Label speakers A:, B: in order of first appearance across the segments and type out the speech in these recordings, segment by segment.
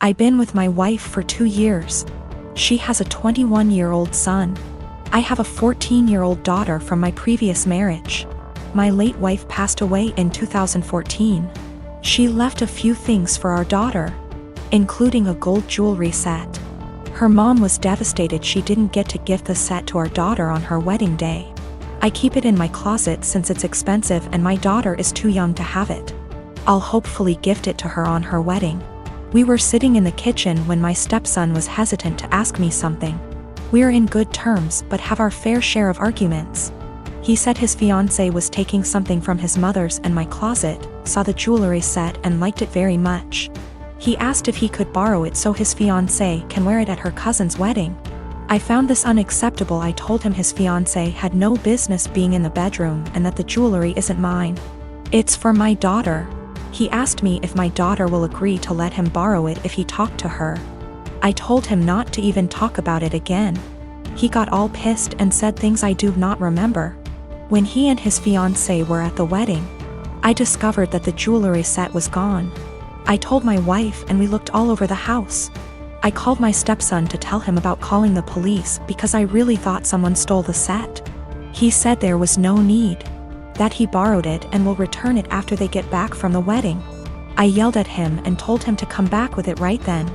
A: I've been with my wife for 2 years. She has a 21-year-old son. I have a 14-year-old daughter from my previous marriage. My late wife passed away in 2014. She left a few things for our daughter, including a gold jewelry set. Her mom was devastated she didn't get to gift the set to our daughter on her wedding day. I keep it in my closet since it's expensive and my daughter is too young to have it. I'll hopefully gift it to her on her wedding. We were sitting in the kitchen when my stepson was hesitant to ask me something. We're in good terms but have our fair share of arguments. He said his fiancée was taking something from his mother's and my closet, saw the jewelry set and liked it very much. He asked if he could borrow it so his fiancée can wear it at her cousin's wedding. I found this unacceptable. I told him his fiancée had no business being in the bedroom and that the jewelry isn't mine. It's for my daughter. He asked me if my daughter will agree to let him borrow it if he talked to her. I told him not to even talk about it again. He got all pissed and said things I do not remember. When he and his fiancée were at the wedding, I discovered that the jewelry set was gone. I told my wife and we looked all over the house. I called my stepson to tell him about calling the police because I really thought someone stole the set. He said there was no need, that he borrowed it and will return it after they get back from the wedding. I yelled at him and told him to come back with it right then.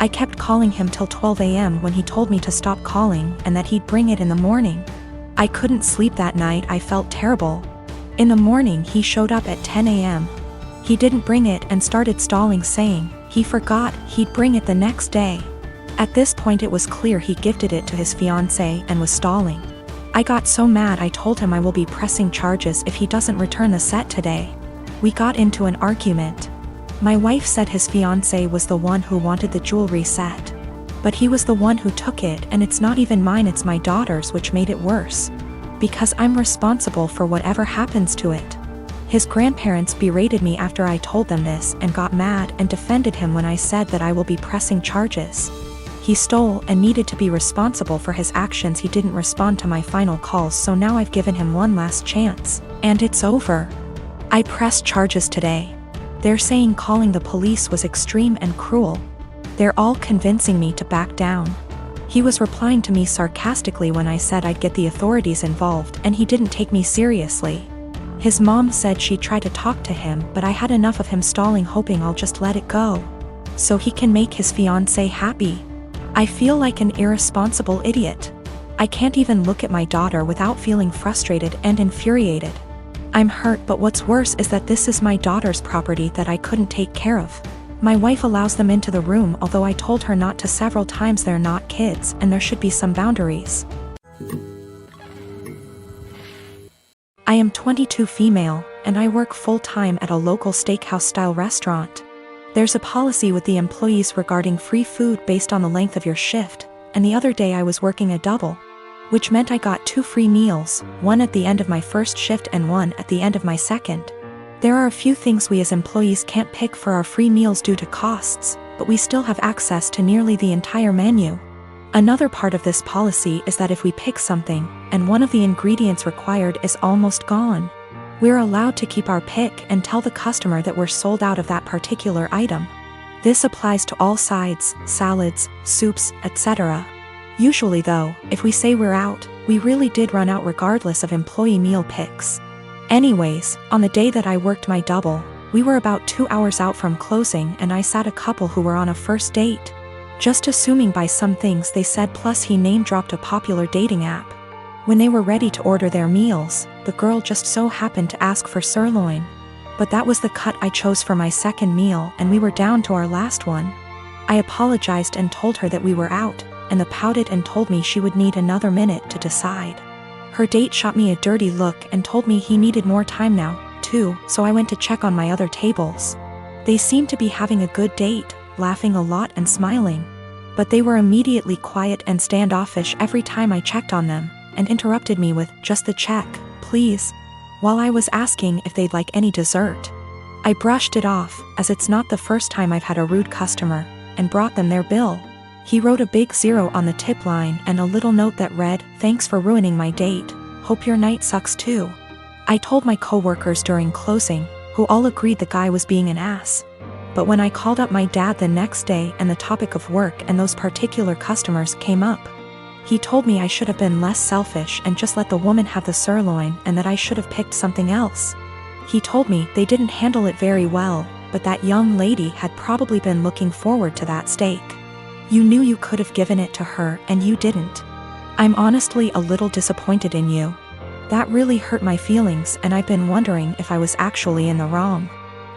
A: I kept calling him till 12 a.m. when he told me to stop calling and that he'd bring it in the morning. I couldn't sleep that night. I felt terrible. In the morning he showed up at 10 a.m. He didn't bring it and started stalling, saying he forgot he'd bring it the next day. At this point it was clear he gifted it to his fiancée and was stalling. I got so mad I told him I will be pressing charges if he doesn't return the set today. We got into an argument. My wife said his fiancée was the one who wanted the jewelry set. But he was the one who took it and it's not even mine, it's my daughter's, which made it worse. Because I'm responsible for whatever happens to it. His grandparents berated me after I told them this and got mad and defended him when I said that I will be pressing charges. He stole and needed to be responsible for his actions. He didn't respond to my final calls, so now I've given him one last chance, and it's over. I pressed charges today. They're saying calling the police was extreme and cruel. They're all convincing me to back down. He was replying to me sarcastically when I said I'd get the authorities involved, and he didn't take me seriously. His mom said she tried to talk to him, but I had enough of him stalling, hoping I'll just let it go, so he can make his fiancée happy. I feel like an irresponsible idiot. I can't even look at my daughter without feeling frustrated and infuriated. I'm hurt, but what's worse is that this is my daughter's property that I couldn't take care of. My wife allows them into the room, although I told her not to several times. They're not kids and there should be some boundaries. I am 22, female, and I work full-time at a local steakhouse-style restaurant. There's a policy with the employees regarding free food based on the length of your shift, and the other day I was working a double, which meant I got 2 free meals, one at the end of my first shift and one at the end of my second. There are a few things we as employees can't pick for our free meals due to costs, but we still have access to nearly the entire menu. Another part of this policy is that if we pick something, and one of the ingredients required is almost gone, we're allowed to keep our pick and tell the customer that we're sold out of that particular item. This applies to all sides, salads, soups, etc. Usually though, if we say we're out, we really did run out regardless of employee meal picks. Anyways, on the day that I worked my double, we were about 2 hours out from closing and I sat a couple who were on a first date. Just assuming by some things they said, plus he name-dropped a popular dating app. When they were ready to order their meals, the girl just so happened to ask for sirloin. But that was the cut I chose for my second meal and we were down to our last one. I apologized and told her that we were out, and the pouted and told me she would need another minute to decide. Her date shot me a dirty look and told me he needed more time now, too, so I went to check on my other tables. They seemed to be having a good date, laughing a lot and smiling. But they were immediately quiet and standoffish every time I checked on them, and interrupted me with, "Just the check, please," while I was asking if they'd like any dessert. I brushed it off, as it's not the first time I've had a rude customer, and brought them their bill. He wrote a big 0 on the tip line and a little note that read, "Thanks for ruining my date, hope your night sucks too." I told my co-workers during closing, who all agreed the guy was being an ass. But when I called up my dad the next day and the topic of work and those particular customers came up, he told me I should have been less selfish and just let the woman have the sirloin and that I should have picked something else. He told me they didn't handle it very well, but that young lady had probably been looking forward to that steak. You knew you could have given it to her and you didn't. I'm honestly a little disappointed in you. That really hurt my feelings and I've been wondering if I was actually in the wrong.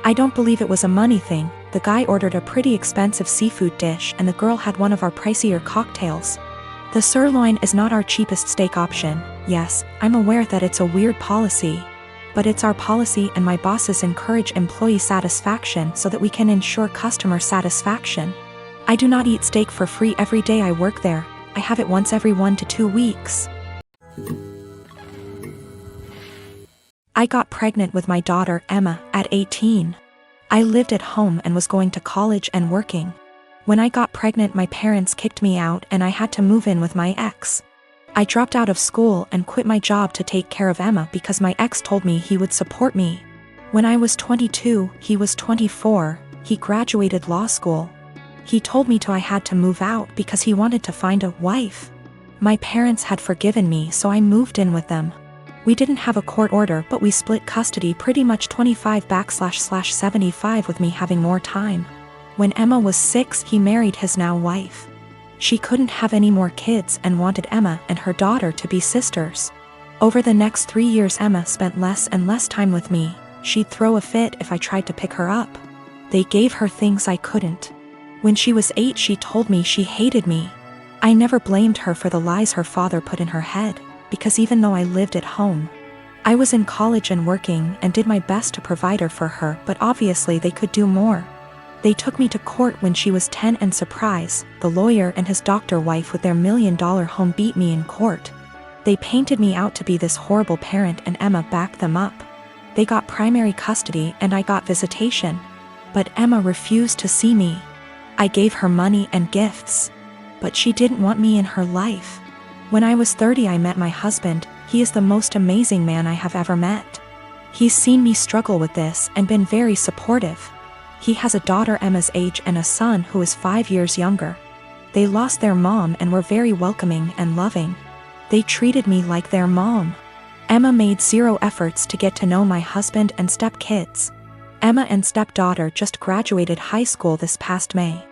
A: I don't believe it was a money thing. The guy ordered a pretty expensive seafood dish and the girl had one of our pricier cocktails. The sirloin is not our cheapest steak option. Yes, I'm aware that it's a weird policy. But it's our policy and my bosses encourage employee satisfaction so that we can ensure customer satisfaction. I do not eat steak for free every day I work there. I have it once every 1 to 2 weeks. I got pregnant with my daughter Emma at 18. I lived at home and was going to college and working. When I got pregnant, my parents kicked me out and I had to move in with my ex. I dropped out of school and quit my job to take care of Emma because my ex told me he would support me. When I was 22, he was 24, he graduated law school. He told me I had to move out because he wanted to find a wife. My parents had forgiven me, so I moved in with them. We didn't have a court order, but we split custody pretty much 25/75 with me having more time. When Emma was 6, he married his now wife. She couldn't have any more kids and wanted Emma and her daughter to be sisters. Over the next 3 years, Emma spent less and less time with me. She'd throw a fit if I tried to pick her up. They gave her things I couldn't. When she was 8, she told me she hated me. I never blamed her for the lies her father put in her head, because even though I lived at home, I was in college and working and did my best to provide her for her, but obviously they could do more. They took me to court when she was 10 and surprise, the lawyer and his doctor wife with their $1 million home beat me in court. They painted me out to be this horrible parent and Emma backed them up. They got primary custody and I got visitation. But Emma refused to see me. I gave her money and gifts. But she didn't want me in her life. When I was 30, I met my husband. He is the most amazing man I have ever met. He's seen me struggle with this and been very supportive. He has a daughter Emma's age and a son who is 5 years younger. They lost their mom and were very welcoming and loving. They treated me like their mom. Emma made zero efforts to get to know my husband and stepkids. Emma and stepdaughter just graduated high school this past May.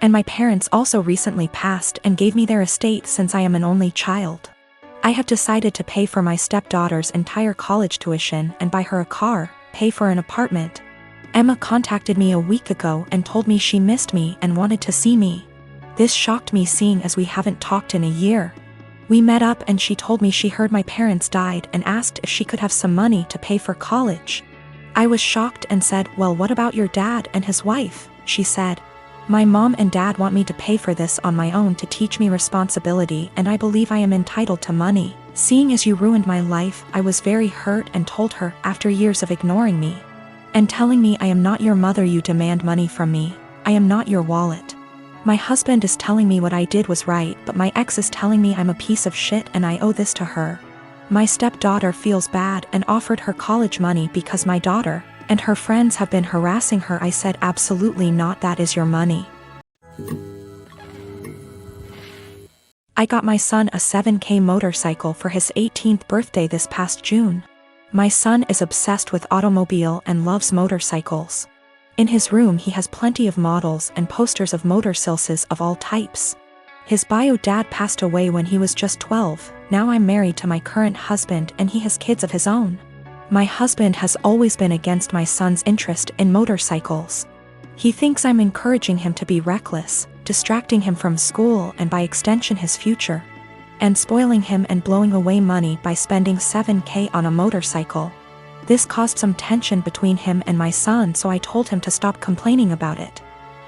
A: And my parents also recently passed and gave me their estate since I am an only child. I have decided to pay for my stepdaughter's entire college tuition and buy her a car, pay for an apartment. Emma contacted me a week ago and told me she missed me and wanted to see me. This shocked me seeing as we haven't talked in a year. We met up and she told me she heard my parents died and asked if she could have some money to pay for college. I was shocked and said, "Well, what about your dad and his wife?" She said, "My mom and dad want me to pay for this on my own to teach me responsibility and I believe I am entitled to money. Seeing as you ruined my life, I was very hurt and told her, after years of ignoring me and telling me I am not your mother, you demand money from me. I am not your wallet. My husband is telling me what I did was right, but my ex is telling me I'm a piece of shit and I owe this to her. My stepdaughter feels bad and offered her college money because my daughter and her friends have been harassing her. I said absolutely not, that is your money." I got my son a 7K motorcycle for his 18th birthday this past June. My son is obsessed with automobile and loves motorcycles. In his room he has plenty of models and posters of motorcycles of all types. His bio dad passed away when he was just 12, now I'm married to my current husband and he has kids of his own. My husband has always been against my son's interest in motorcycles. He thinks I'm encouraging him to be reckless, distracting him from school and by extension his future, and spoiling him and blowing away money by spending 7K on a motorcycle. This caused some tension between him and my son, so I told him to stop complaining about it.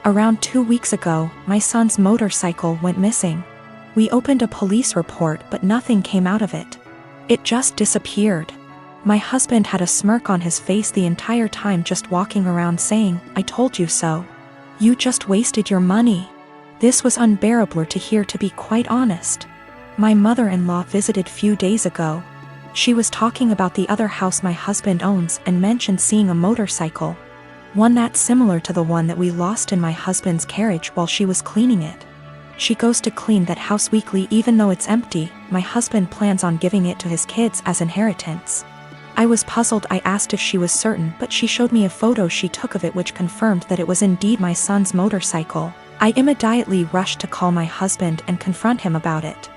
A: Around 2 weeks ago, my son's motorcycle went missing. We opened a police report but nothing came out of it. It just disappeared. My husband had a smirk on his face the entire time, just walking around saying, "I told you so. You just wasted your money." This was unbearable to hear, to be quite honest. My mother-in-law visited few days ago. She was talking about the other house my husband owns and mentioned seeing a motorcycle. One that's similar to the one that we lost in my husband's carriage while she was cleaning it. She goes to clean that house weekly even though it's empty. My husband plans on giving it to his kids as inheritance. I was puzzled. I asked if she was certain, but she showed me a photo she took of it which confirmed that it was indeed my son's motorcycle. I immediately rushed to call my husband and confront him about it.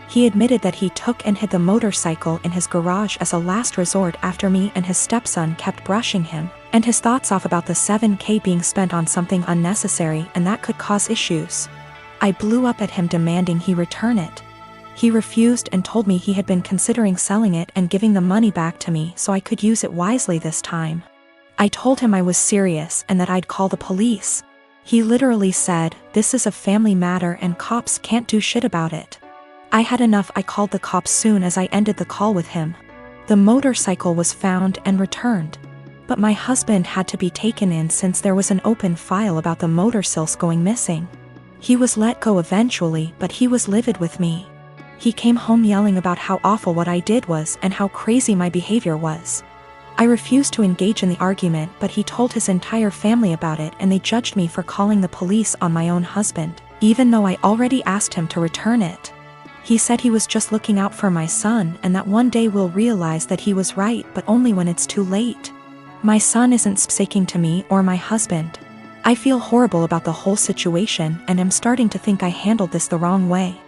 A: He admitted that he took and hid the motorcycle in his garage as a last resort after me and his stepson kept brushing him, and his thoughts off about the $7,000 being spent on something unnecessary and that could cause issues. I blew up at him demanding he return it. He refused and told me he had been considering selling it and giving the money back to me so I could use it wisely this time. I told him I was serious and that I'd call the police. He literally said, "This is a family matter and cops can't do shit about it." I had enough. I called the cops soon as I ended the call with him. The motorcycle was found and returned. But my husband had to be taken in since there was an open file about the motorcycles going missing. He was let go eventually, but he was livid with me. He came home yelling about how awful what I did was and how crazy my behavior was. I refused to engage in the argument, but he told his entire family about it and they judged me for calling the police on my own husband, even though I already asked him to return it. He said he was just looking out for my son and that one day we'll realize that he was right, but only when it's too late. My son isn't speaking to me or my husband. I feel horrible about the whole situation and am starting to think I handled this the wrong way.